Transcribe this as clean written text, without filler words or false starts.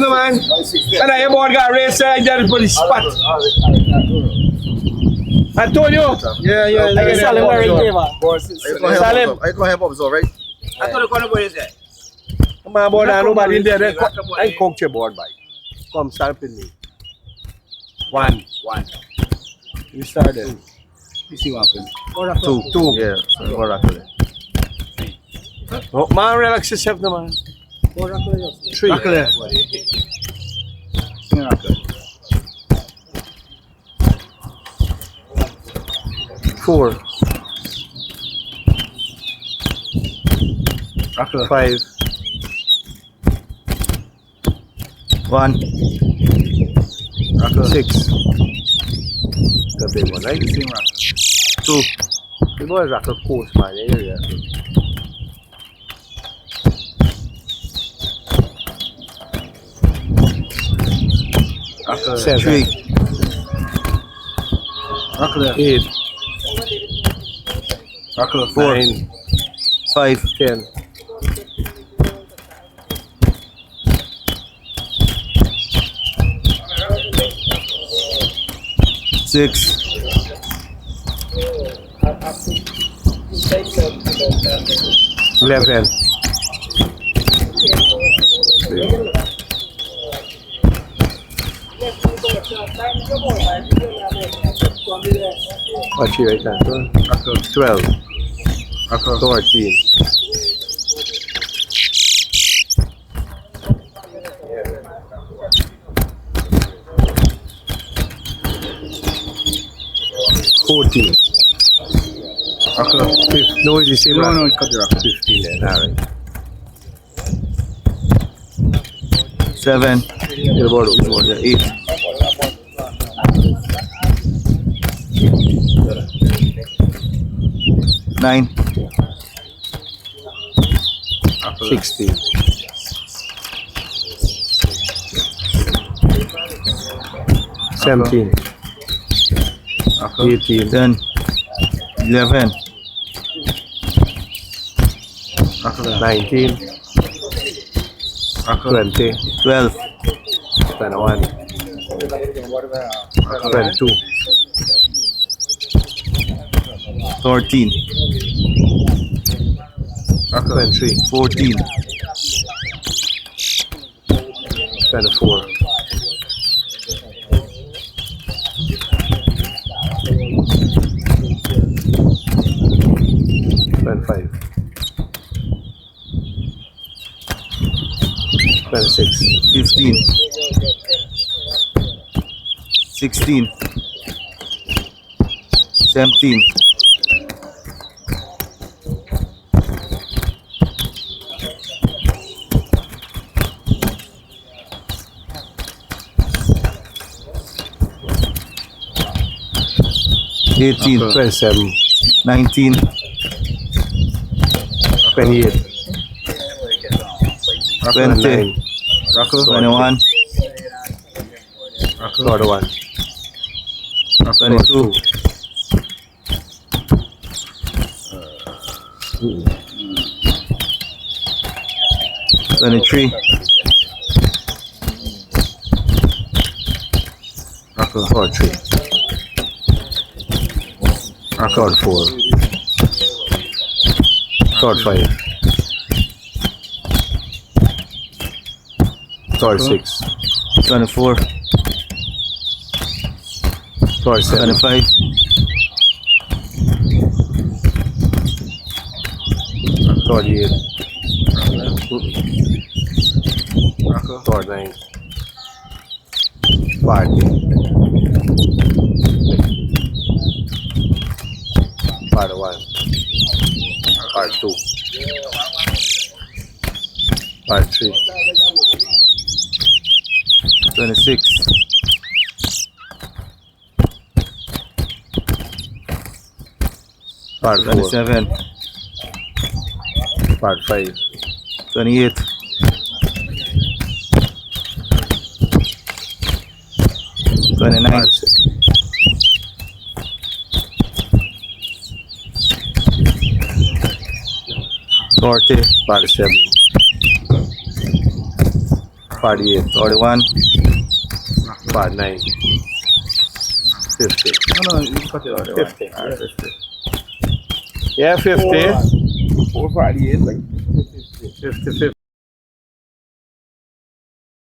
no man. And I board got race side there for the spot. I told you. Yeah. Salim wearing Towa. Salim. I can help up, so right? I thought the corner boy is there. My board and nobody in there. I coach your board by. Come start with me. One. You started. You see what happened. Two. Yeah, so Oracle. Oh, man, relax yourself, no man. Three. Four. Five. 1. 6. The big one, right? 2. The boy is Rackle Coast, man. Area. Seven. 3. 8. 4. 9. 5. 10. 6. 11. 12. 14. 14. No, it's the same. No, cut the rock. 15 then, alright. 7. You're about over. 8. 9. 16. 17. 18. 10. 11. 19. 20. 12. 21. 22. 13. 23. 14. 24. 25. 26. 15. 16. 17. 18. 27. 19. 28. 20. 21. 41. 22. 23. 43. 44. 45. 46. 24. 47. 25. 48. 49. 40. 41. 42. 43. 26. 44. 27. 45. 28. 29. 40. 47. 48. 41. 49. 50. No, you cut it out. 50. Alright, 50. Yeah, 50. 448, like 50. 50, 50.